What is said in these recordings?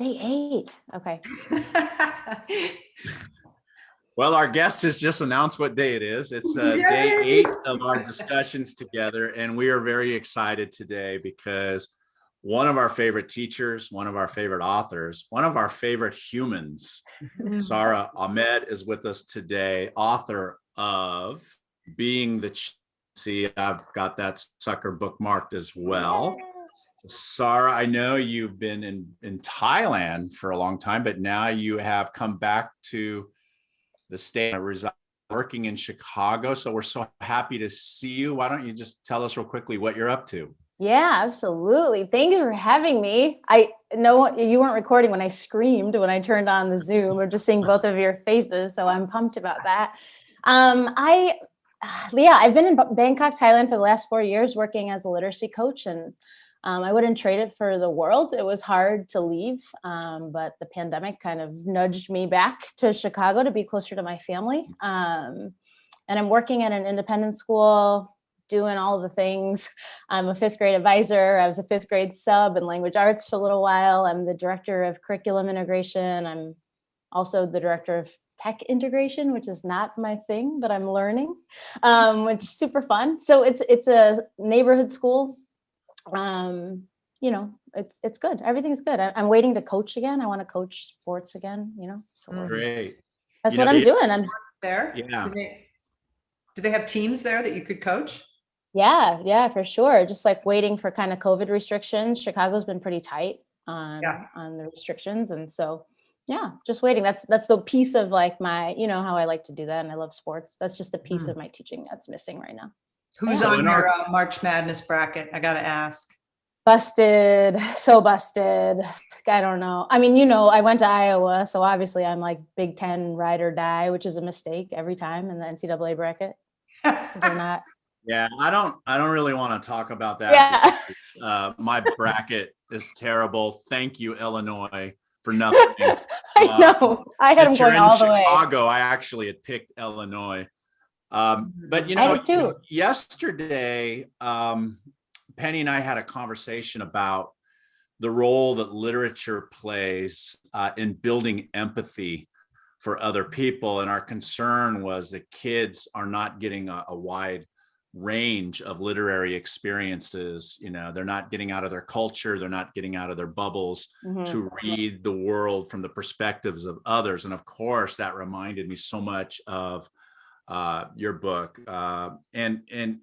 Day 8. Okay. Well, our guest has just announced what day it is. It's day 8 of our discussions together, and we are very excited today because one of our favorite teachers, one of our favorite authors, one of our favorite humans, Sara Ahmed, is with us today, author of Being the See, I've got that sucker bookmarked as well. Sara, I know you've been in Thailand for a long time, but now you have come back to the state, working in Chicago. So we're so happy to see you. Why don't you just tell us real quickly what you're up to? Yeah, absolutely. Thank you for having me. I know you weren't recording when I screamed when I turned on the Zoom. We're just seeing both of your faces, so I'm pumped about that. I've been in Bangkok, Thailand for the last 4 years working as a literacy coach, and I wouldn't trade it for the world. It was hard to leave, but the pandemic kind of nudged me back to Chicago to be closer to my family. And I'm working at an independent school, doing all the things. I'm a 5th grade advisor. I was a 5th grade sub in language arts for a little while. I'm the director of curriculum integration. I'm also the director of tech integration, which is not my thing, but I'm learning, which is super fun. So it's a neighborhood school. It's good. Everything's good. I'm waiting to coach again. I want to coach sports again, so Great. that's what I'm doing. I'm there. Yeah. Do they have teams there that you could coach? Yeah, for sure. Just like waiting for kind of COVID restrictions. Chicago's been pretty tight on the restrictions. And so, yeah, just waiting. That's the piece of like my, how I like to do that. And I love sports. That's just the piece of my teaching that's missing right now. Who's on your March Madness bracket? I got to ask. Busted. So busted. I don't know. I mean, I went to Iowa, so obviously I'm like Big Ten ride or die, which is a mistake every time in the NCAA bracket. Because they're not. Yeah, I don't really want to talk about that. Yeah. My bracket is terrible. Thank you, Illinois, for nothing. I know. I had them going all the way. Chicago, I actually had picked Illinois. But I did too. Yesterday, Penny and I had a conversation about the role that literature plays in building empathy for other people. And our concern was that kids are not getting a wide range of literary experiences. They're not getting out of their culture. They're not getting out of their bubbles to read the world from the perspectives of others. And of course, that reminded me so much of your book. And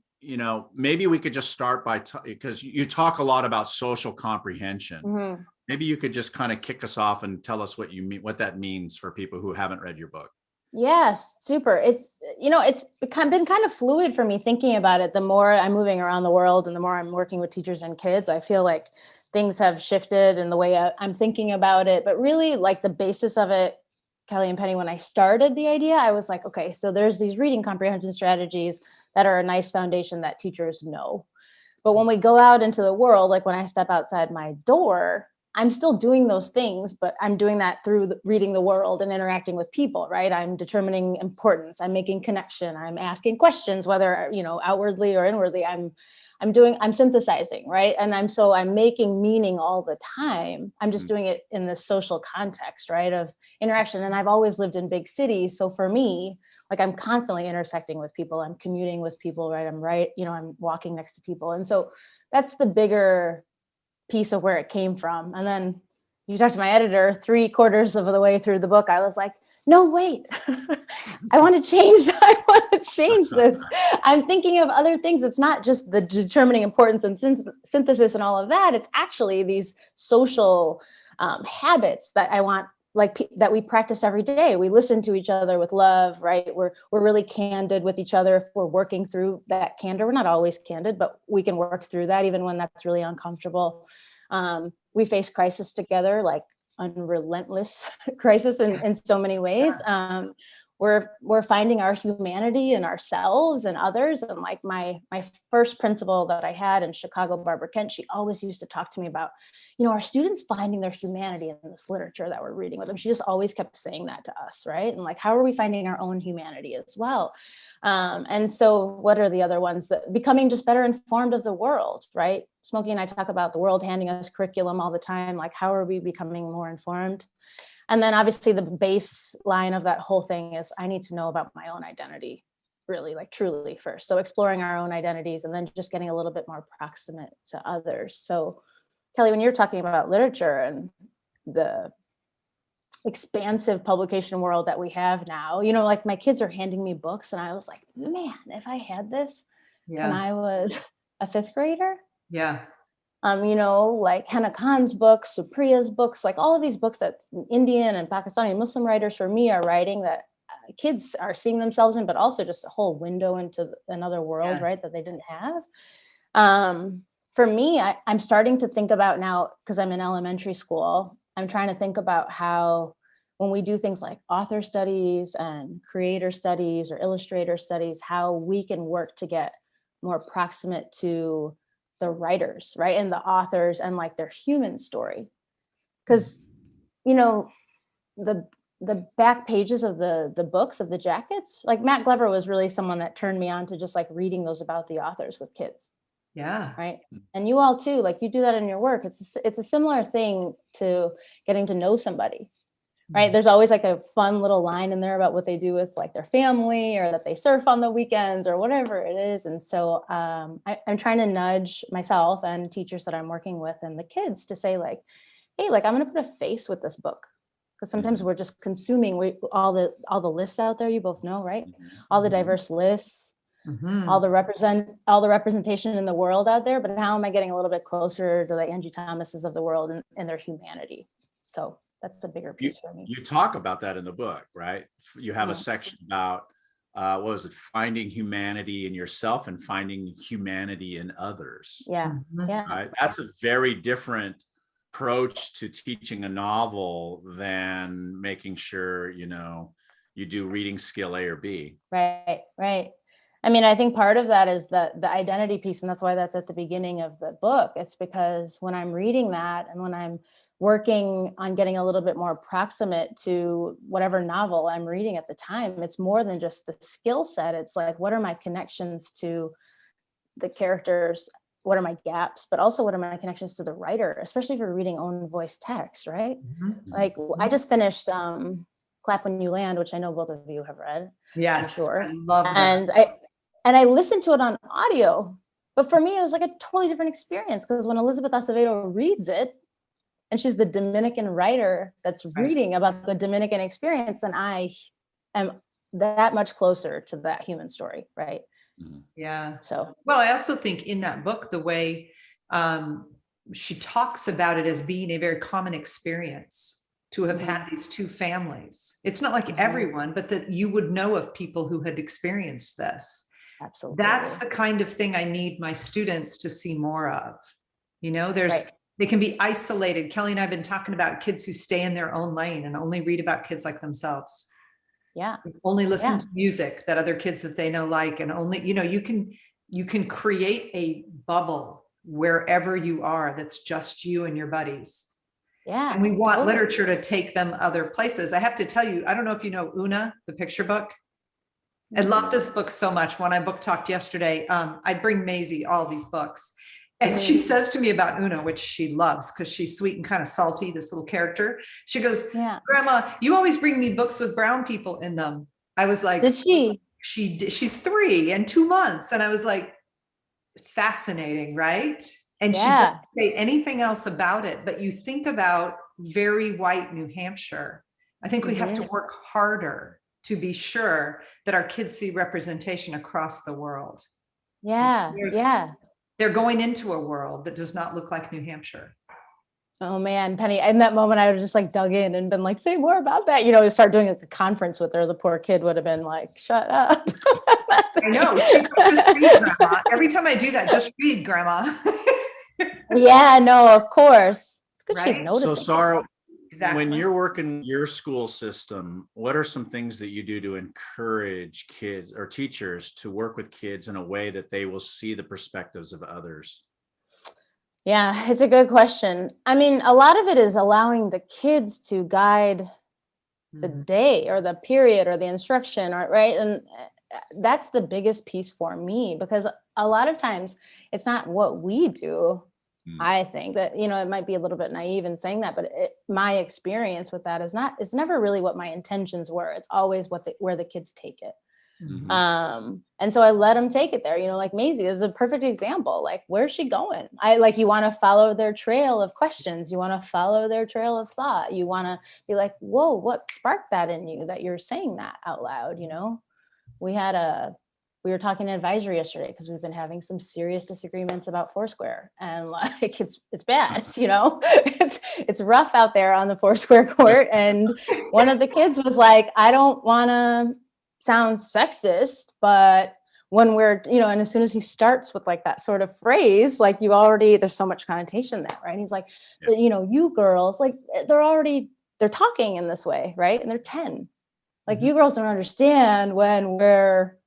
maybe we could just start by, because you talk a lot about social comprehension. Maybe you could just kind of kick us off and tell us what you mean, what that means for people who haven't read your book. Yes, super. It's been kind of fluid for me thinking about it. The more I'm moving around the world and the more I'm working with teachers and kids, I feel like things have shifted in the way I'm thinking about it. But really, like the basis of it, Kelly and Penny, when I started the idea, I was like, okay, so there's these reading comprehension strategies that are a nice foundation that teachers know. But when we go out into the world, like when I step outside my door, I'm still doing those things, but I'm doing that through reading the world and interacting with people, right? I'm determining importance. I'm making connection. I'm asking questions, whether, outwardly or inwardly. I'm synthesizing, right? And I'm making meaning all the time. I'm just doing it in the social context, right, of interaction. And I've always lived in big cities. So for me, like I'm constantly intersecting with people. I'm commuting with people, right? I'm walking next to people. And so that's the bigger piece of where it came from. And then you talk to my editor 3/4 of the way through the book, I was like, no, wait, I want to change this. I'm thinking of other things. It's not just the determining importance and synthesis and all of that. It's actually these social habits that I want, that we practice every day. We listen to each other with love, right? We're really candid with each other if we're working through that candor. We're not always candid, but we can work through that even when that's really uncomfortable. We face crisis together, like unrelentless crisis in so many ways. We're finding our humanity in ourselves and others. And like my first principal that I had in Chicago, Barbara Kent, she always used to talk to me about, our students finding their humanity in this literature that we're reading with them. She just always kept saying that to us, right? And like, how are we finding our own humanity as well? And so what are the other ones? That becoming just better informed of the world, right? Smokey and I talk about the world handing us curriculum all the time. Like, how are we becoming more informed? And then obviously the baseline of that whole thing is I need to know about my own identity, really, like truly first. So exploring our own identities and then just getting a little bit more proximate to others. So Kelly, when you're talking about literature and the expansive publication world that we have now, you know, like my kids are handing me books and I was like, man, if I had this when I was a fifth grader. Yeah. You know, like Hannah Khan's books, Supriya's books, like all of these books that Indian and Pakistani and Muslim writers for me are writing that kids are seeing themselves in, but also just a whole window into another world, right, that they didn't have. For me, I'm starting to think about now, because I'm in elementary school, I'm trying to think about how when we do things like author studies and creator studies or illustrator studies, how we can work to get more proximate to the writers, right, and the authors and like their human story. Because, you know, the back pages of the books of the jackets, like Matt Glover was really someone that turned me on to just like reading those about the authors with kids. Yeah. Right. And you all too, like you do that in your work. It's a similar thing to getting to know somebody. Right. There's always like a fun little line in there about what they do with like their family or that they surf on the weekends or whatever it is. And so I'm trying to nudge myself and teachers that I'm working with and the kids to say like, hey, like I'm going to put a face with this book. Because sometimes we're just consuming all the lists out there, you both know, right? All the diverse lists, all the representation in the world out there. But how am I getting a little bit closer to the Angie Thomases of the world and their humanity? So that's the bigger piece for me. You talk about that in the book, right? You have a section about what was it? Finding humanity in yourself and finding humanity in others. Yeah. Right? That's a very different approach to teaching a novel than making sure, you know, you do reading skill A or B. Right. I mean, I think part of that is the identity piece, and that's why that's at the beginning of the book. It's because when I'm reading that and when I'm working on getting a little bit more proximate to whatever novel I'm reading at the time, it's more than just the skill set. It's like, what are my connections to the characters? What are my gaps? But also, what are my connections to the writer, especially if you're reading own voice text, right? Like I just finished Clap When You Land, which I know both of you have read. Yes, I'm sure. I love that. And I listened to it on audio, but for me, it was like a totally different experience because when Elizabeth Acevedo reads it, and she's the Dominican writer that's reading about the Dominican experience, then I am that much closer to that human story, right? Yeah. So, well, I also think in that book, the way she talks about it as being a very common experience to have had these two families. It's not like everyone, but that you would know of people who had experienced this. Absolutely. That's the kind of thing I need my students to see more of. You know, they can be isolated. Kelly and I have been talking about kids who stay in their own lane and only read about kids like themselves. Yeah. Only listen to music that other kids that they know like, and only, you know, you can create a bubble wherever you are that's just you and your buddies. Yeah. And we want literature to take them other places. I have to tell you, I don't know if you know Una, the picture book. I love this book so much. When I book talked yesterday, I bring Maisie all these books. And she says to me about Una, which she loves because she's sweet and kind of salty, this little character. She goes, Grandma, you always bring me books with brown people in them. I was like, did she? She's 3 and 2 months. And I was like, fascinating, right? And she doesn't say anything else about it. But you think about very white New Hampshire. I think we have to work harder to be sure that our kids see representation across the world. They're going into a world that does not look like New Hampshire. Oh man, Penny, in that moment, I would have just like dug in and been like, say more about that. You know, start doing like the conference with her. The poor kid would have been like, shut up. I know. She's like, just read, Grandma. Every time I do that, just read, Grandma. Yeah, no, of course. It's good she's noticing. So Sara, when you're working your school system, what are some things that you do to encourage kids or teachers to work with kids in a way that they will see the perspectives of others? Yeah, it's a good question. I mean, a lot of it is allowing the kids to guide the day or the period or the instruction, right? And that's the biggest piece for me, because a lot of times it's not what we do, I think that, you know, it might be a little bit naive in saying that, but my experience with that is it's never really what my intentions were. It's always where the kids take it. And so I let them take it there, you know, like Maisie is a perfect example. Like, where's she going? You want to follow their trail of questions. You want to follow their trail of thought. You want to be like, whoa, what sparked that in you that you're saying that out loud? You know, we were talking to advisory yesterday because we've been having some serious disagreements about Foursquare, and like it's bad, you know, it's rough out there on the Foursquare court. And one of the kids was like, I don't want to sound sexist, but when we're, you know, and as soon as he starts with like that sort of phrase, like there's so much connotation there, right? And he's like, but, you know, you girls, like they're talking in this way, right? And they're 10. Like, you girls don't understand when we're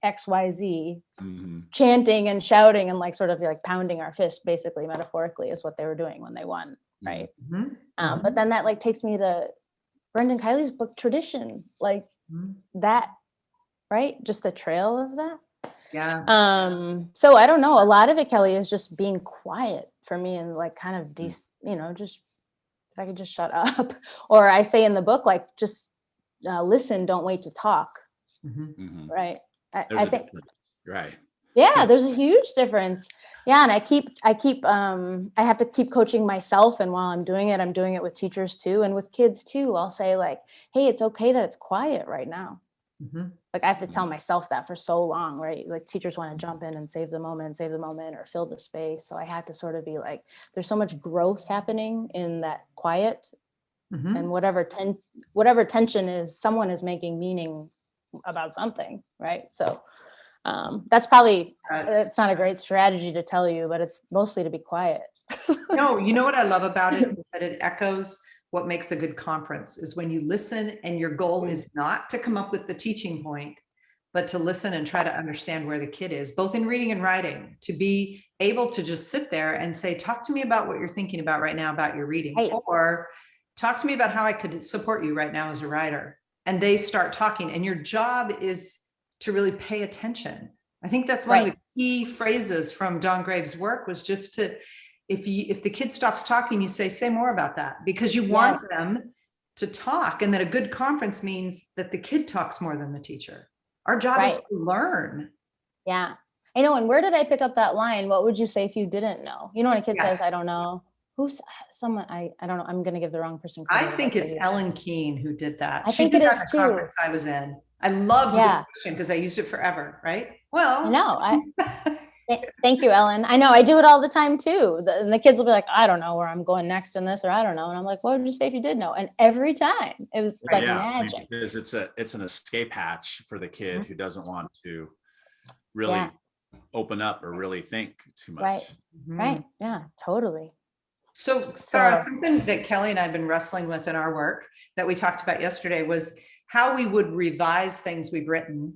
XYZ chanting and shouting and like sort of like pounding our fist, basically metaphorically, is what they were doing when they won, right? But then that like takes me to Brendan Kiley's book Tradition, like that, right? Just the trail of that. Yeah. So I don't know. A lot of it, Kelly, is just being quiet for me and like kind of you know, just if I could just shut up. Or I say in the book, like, just listen, don't wait to talk. Right. I think. Right. Yeah, there's a huge difference. Yeah. And I have to keep coaching myself. And while I'm doing it with teachers too. And with kids too. I'll say like, hey, it's okay that it's quiet right now. Like, I have to tell myself that for so long, right? Like, teachers want to jump in and save the moment or fill the space. So I had to sort of be like, there's so much growth happening in that quiet, and whatever tension is, someone is making meaning about something, right? So that's probably, it's not a great strategy to tell you, but it's mostly to be quiet. No, you know what I love about it is that it echoes what makes a good conference, is when you listen and your goal is not to come up with the teaching point, but to listen and try to understand where the kid is, both in reading and writing, to be able to just sit there and say, talk to me about what you're thinking about right now about your reading, or talk to me about how I could support you right now as a writer. And they start talking, and your job is to really pay attention. I think that's one of the key phrases from Don Graves' work, was just to, if the kid stops talking, you say more about that, because you want them to talk. And that a good conference means that the kid talks more than the teacher. Our job is to learn. Yeah. I know. And where did I pick up that line? What would you say if you didn't know? You know, when a kid says, I don't know. Who's someone, I don't know. I'm going to give the wrong person credit. I think it's Ellen Keene who did that. I think it is too. Conference I was in. I loved the question because I used it forever, right? Well, no, thank you, Ellen. I know I do it all the time too. And the kids will be like, I don't know where I'm going next in this, or I don't know. And I'm like, what would you say if you did know? And every time it was like magic. Because it's an escape hatch for the kid who doesn't want to really open up or really think too much. Right. Yeah, totally. So Sarah, something that Kelly and I have been wrestling with in our work that we talked about yesterday was how we would revise things we've written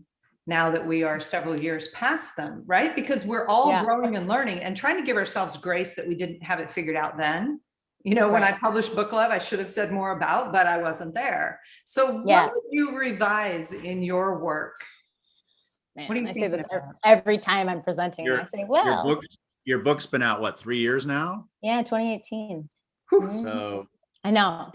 now that we are several years past them, right? Because we're all growing and learning and trying to give ourselves grace that we didn't have it figured out then. You know, when I published Book Love, I should have said more about, but I wasn't there. So what would you revise in your work? Man, what do you think? I say this every time I'm presenting. I say, well, your book's been out, what, 3 years now? Yeah, 2018. So I know.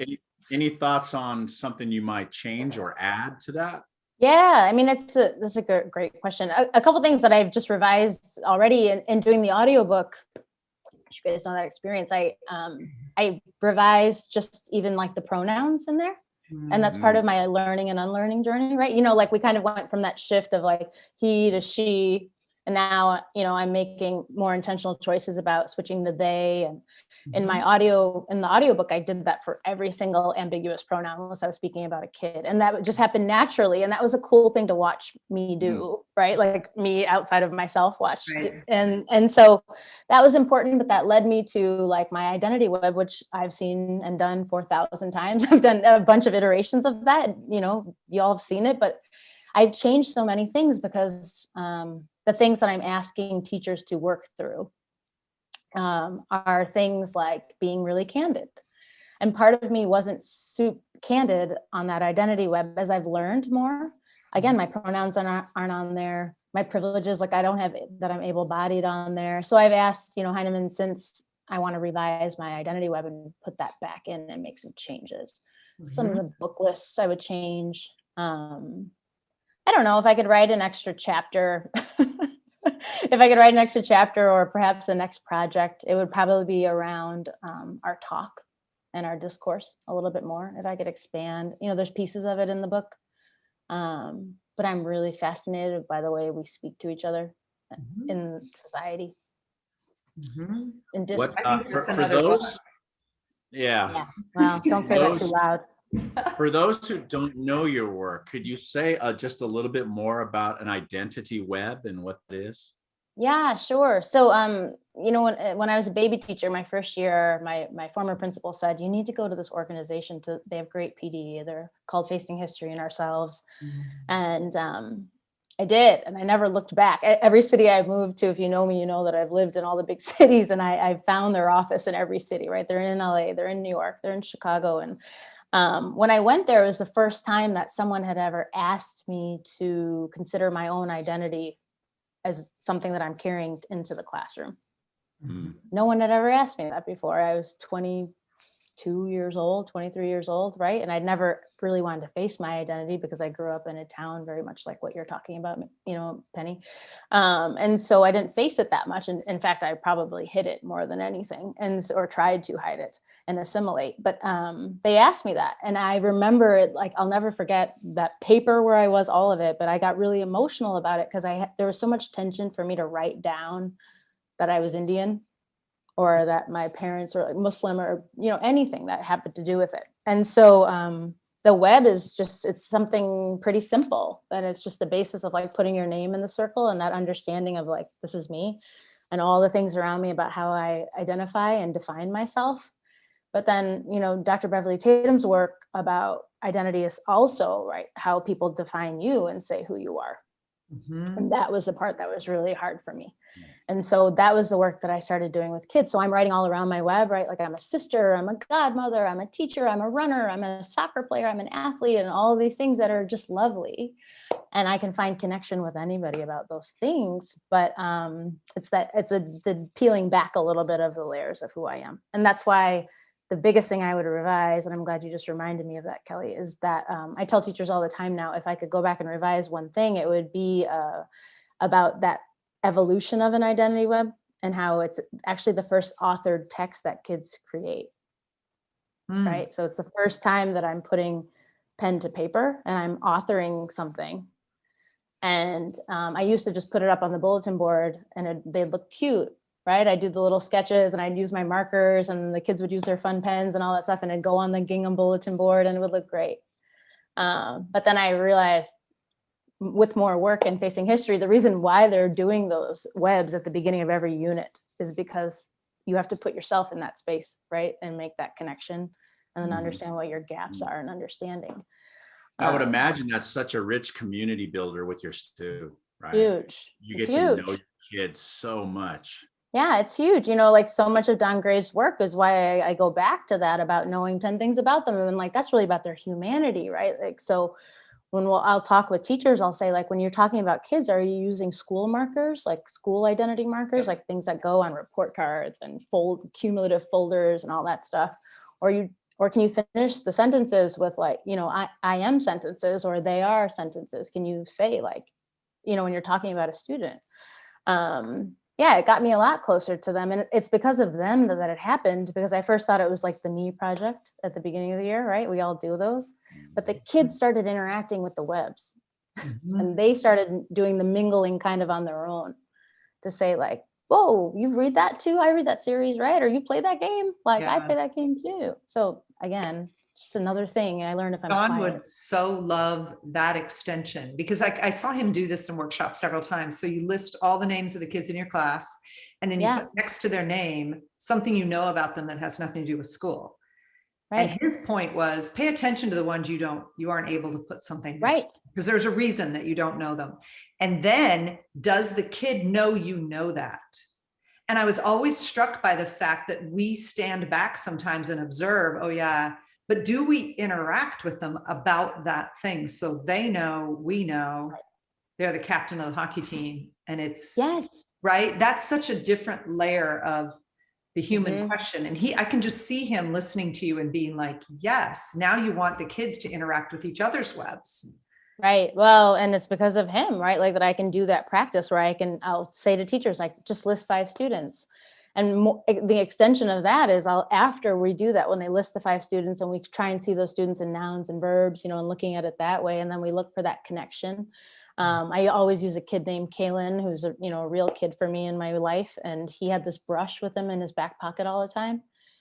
Any thoughts on something you might change or add to that? Yeah, I mean, that's a great question. A couple things that I've just revised already in doing the audiobook. You guys know that experience. I revised just even like the pronouns in there. And that's part of my learning and unlearning journey, right? You know, like we kind of went from that shift of like he to she. And now, you know, I'm making more intentional choices about switching to they. And in the audiobook, I did that for every single ambiguous pronoun unless I was speaking about a kid. And that just happened naturally. And that was a cool thing to watch me do, right? Like me outside of myself watch. And so that was important, but that led me to like my identity web, which I've seen and done 4,000 times. I've done a bunch of iterations of that. You know, you all have seen it, but I've changed so many things because the things that I'm asking teachers to work through are things like being really candid. And part of me wasn't candid on that identity web as I've learned more. Again, my pronouns aren't on there. my privileges, like I don't have that I'm able-bodied on there. So I've asked, Heinemann, since I want to revise my identity web and put that back in and make some changes. Some of the book lists I would change. I don't know if I could write an extra chapter. If I could write an extra chapter or perhaps the next project, it would probably be around our talk and our discourse a little bit more. If I could expand, there's pieces of it in the book. But I'm really fascinated by the way we speak to each other in society. And just for those, yeah. Well, don't say that too loud. For those who don't know your work, could you say just a little bit more about an identity web and what it is? Yeah, sure. So, when I was a baby teacher, my first year, my former principal said, you need to go to this organization. They have great PD. They're called Facing History and Ourselves. And I did, and I never looked back. Every city I've moved to, if you know me, you know that I've lived in all the big cities, and I've found their office in every city, right? They're in LA, they're in New York, they're in Chicago. And when I went there, it was the first time that someone had ever asked me to consider my own identity as something that I'm carrying into the classroom. No one had ever asked me that before. I was 22 years old, 23 years old, right? And I'd never really wanted to face my identity because I grew up in a town very much like what you're talking about, Penny. And so I didn't face it that much. And in fact, I probably hid it more than anything or tried to hide it and assimilate. But they asked me that. And I remember it, like, I'll never forget that paper where I was, all of it, but I got really emotional about it because there was so much tension for me to write down that I was Indian, or that my parents were Muslim, or, anything that happened to do with it. And so the web is it's something pretty simple, but it's just the basis of like putting your name in the circle and that understanding of like, this is me and all the things around me about how I identify and define myself. But then, Dr. Beverly Tatum's work about identity is also, right, how people define you and say who you are. And that was the part that was really hard for me. And so that was the work that I started doing with kids. So I'm writing all around my web, right? Like I'm a sister, I'm a godmother, I'm a teacher, I'm a runner, I'm a soccer player, I'm an athlete, and all of these things that are just lovely. And I can find connection with anybody about those things. But it's the peeling back a little bit of the layers of who I am. And that's why the biggest thing I would revise, and I'm glad you just reminded me of that, Kelly, is that I tell teachers all the time now, if I could go back and revise one thing, it would be about that evolution of an identity web and how it's actually the first authored text that kids create, right? So it's the first time that I'm putting pen to paper and I'm authoring something. And I used to just put it up on the bulletin board and they'd look cute, right? I'd do the little sketches and I'd use my markers and the kids would use their fun pens and all that stuff, and it'd go on the gingham bulletin board and it would look great. But then I realized with more work and Facing History, the reason why they're doing those webs at the beginning of every unit is because you have to put yourself in that space, right? And make that connection and then understand what your gaps are and understanding. I would imagine that's such a rich community builder with your students, right? Huge. You get to know your kids so much. Yeah, it's huge. Like so much of Don Graves' work is why I go back to that about knowing 10 things about them. And like, that's really about their humanity, right? Like, so when I'll talk with teachers, I'll say, like, when you're talking about kids, are you using school markers, like school identity markers, like things that go on report cards and cumulative folders and all that stuff? Or can you finish the sentences with like, I am sentences, or they are sentences? Can you say like, when you're talking about a student? Yeah, it got me a lot closer to them. And it's because of them that it happened, because I first thought it was like the Me Project at the beginning of the year, right? We all do those. But the kids started interacting with the webs and they started doing the mingling kind of on their own to say like, whoa, you read that too? I read that series, right? Or you play that game? Like I play that game too. So again, just another thing I learned if I'm John quiet. would so love that extension, because I saw him do this in workshops several times. So you list all the names of the kids in your class, and then you put next to their name something you know about them that has nothing to do with school. Right. And his point was, pay attention to the ones you aren't able to put something next to, because there's a reason that you don't know them. And then, does the kid know you know that? And I was always struck by the fact that we stand back sometimes and observe, oh yeah, but do we interact with them about that thing so they know, we know, they're the captain of the hockey team. And it's, Yes. right. That's such a different layer of the human question. And I can just see him listening to you and being like, yes, now you want the kids to interact with each other's webs. Right. Well, and it's because of him, right? Like that I can do that practice where I'll say to teachers, like, just list 5 students. And the extension of that is after we do that, when they list the 5 students and we try and see those students in nouns and verbs, you know, and looking at it that way. And then we look for that connection. I always use a kid named Kalen, who's a real kid for me in my life. And he had this brush with him in his back pocket all the time.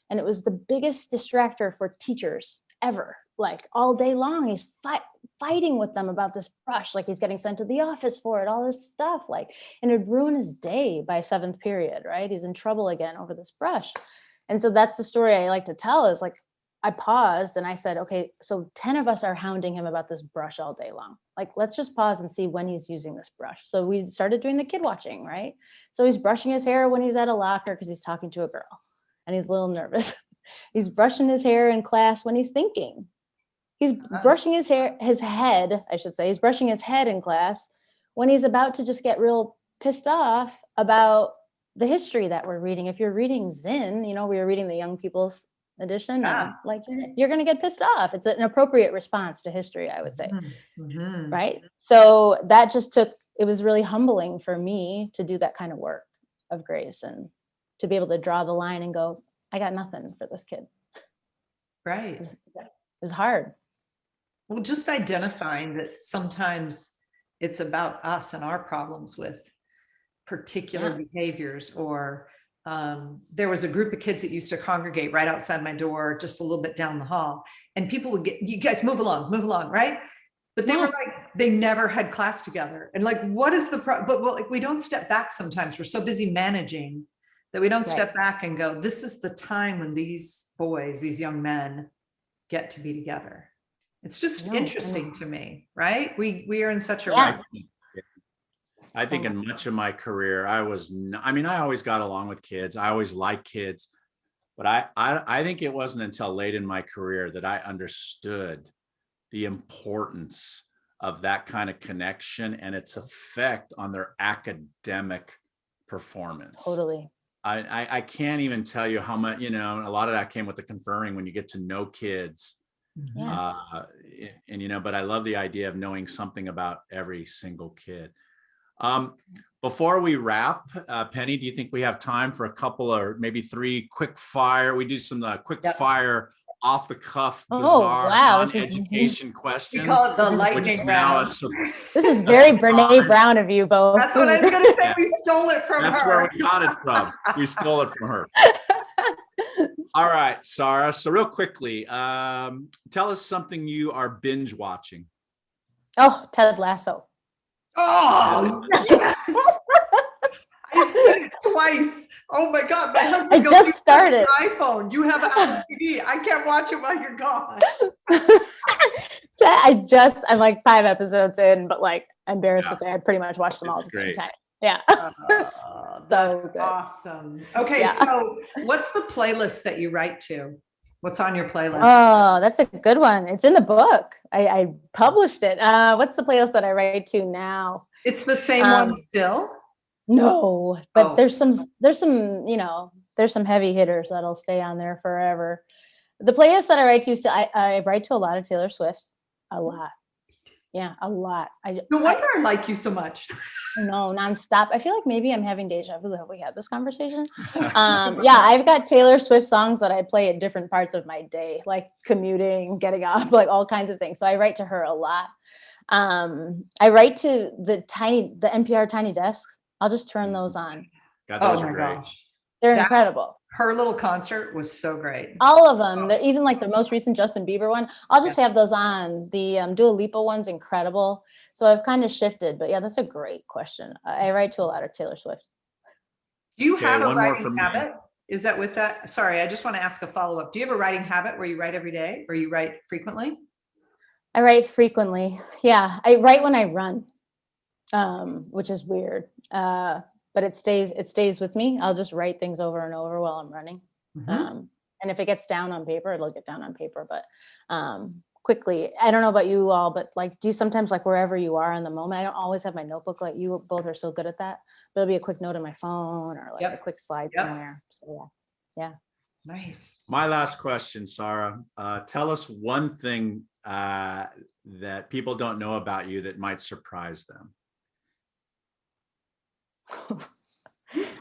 And it was the biggest distractor for teachers ever. Like all day long, he's fighting with them about this brush, like he's getting sent to the office for it, all this stuff, like, and it'd ruin his day by 7th period, right? He's in trouble again over this brush. And so that's the story I like to tell, is like, I paused and I said, okay, so 10 of us are hounding him about this brush all day long. Like, let's just pause and see when he's using this brush. So we started doing the kid watching, right? So he's brushing his hair when he's at a locker because he's talking to a girl and he's a little nervous. He's brushing his hair in class when he's thinking. He's brushing his head, I should say. He's brushing his head in class when he's about to just get real pissed off about the history that we're reading. If you're reading Zinn, we were reading the young people's edition, and like you're going to get pissed off. It's an appropriate response to history, I would say. Right? So that it was really humbling for me to do that kind of work of grace and to be able to draw the line and go, I got nothing for this kid. Right. It was hard. Well, just identifying that sometimes it's about us and our problems with particular behaviors, or there was a group of kids that used to congregate right outside my door, just a little bit down the hall, and people would you guys move along, right? But they were like, they never had class together. And like, what is the problem? But like, we don't step back sometimes. We're so busy managing that we don't step back and go, this is the time when these boys, these young men get to be together. It's just interesting to me, right? We are in such a rush. I think in much of my career, I always got along with kids. I always liked kids, but I think it wasn't until late in my career that I understood the importance of that kind of connection and its effect on their academic performance. Totally. I can't even tell you how much, a lot of that came with the conferring when you get to know kids. But I love the idea of knowing something about every single kid. Before we wrap, Penny, do you think we have time for a couple or maybe 3 quick fire? We do some quick fire, off the cuff, bizarre, non-education questions. We call it the lightning round. This is very Brene Brown of you both. That's what I was going to say. We stole it from her. That's where we got it from. We stole it from her. All right, Sara. So real quickly, tell us something you are binge watching. Oh, Ted Lasso. Oh, yes. I've seen it twice. Oh my God. My husband goes, just started. Your iPhone. You have Apple TV. I can't watch it while you're gone. I'm like 5 episodes in, but like, I'm embarrassed to say I pretty much watched them all at the same time. Yeah. That's awesome. Okay. So what's the playlist that you write to? What's on your playlist? Oh, that's a good one. It's in the book. I published it. What's the playlist that I write to now? It's the same one still? No, but there's some, there's some heavy hitters that'll stay on there forever. The playlist that I write to, I write to a lot of Taylor Swift, a lot. Yeah, a lot. No wonder I like you so much. No, nonstop. I feel like maybe I'm having deja vu. Have we had this conversation? I've got Taylor Swift songs that I play at different parts of my day, like commuting, getting up, like all kinds of things. So I write to her a lot. I write to the NPR Tiny Desks. I'll just turn those on. God, those are great. Gosh. They're incredible. Her little concert was so great. All of them. They're even like the most recent Justin Bieber one. I'll just have those on. The Dua Lipa one's incredible. So I've kind of shifted, but yeah, that's a great question. I write to a lot of Taylor Swift. Do you have a writing habit? Is that with that? Sorry, I just want to ask a follow-up. Do you have a writing habit where you write every day or you write frequently? I write frequently. Yeah, I write when I run, which is weird. But it stays with me. I'll just write things over and over while I'm running. And if it gets down on paper, it'll get down on paper. But quickly. I don't know about you all, but like, do you sometimes like wherever you are in the moment? I don't always have my notebook like you both are so good at that, but it'll be a quick note on my phone or like Yep. a quick slide Yep. somewhere. So yeah. Nice. My last question, Sara, tell us one thing that people don't know about you that might surprise them.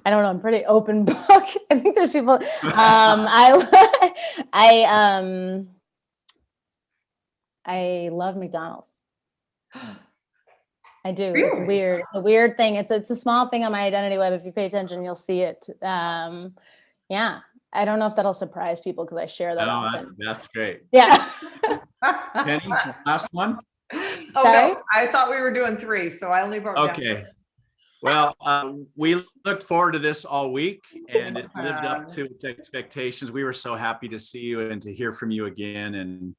I don't know. I'm pretty open book. I think there's people. I love McDonald's. I do. Really? It's weird. It's a weird thing. It's a small thing on my identity web. If you pay attention, you'll see it. Yeah. I don't know if that'll surprise people because I share that often. That's great. Yeah. Penny, last one. Oh, Sorry? no, I thought we were doing 3, so I only wrote down. Okay. Well, we looked forward to this all week, and it lived up to expectations. We were so happy to see you and to hear from you again. And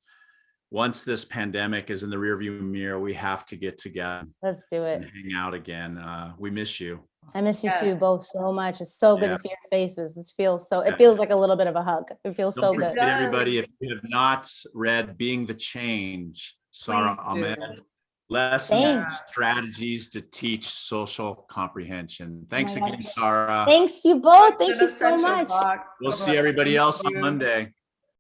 once this pandemic is in the rearview mirror, we have to get together. Let's do it. And hang out again. We miss you. I miss you too, Yes. both so much. It's so good Yeah. to see your faces. It feels like a little bit of a hug. It feels Don't so good. forget, everybody, if you have not read Being the Change, Sara Please do. Ahmed, Lessons Thanks. and Strategies to Teach Social Comprehension. Thanks my again, gosh. Sara. Thanks you both. Such Thank an you so essential much. book. We'll see everybody Thank else on you. Monday.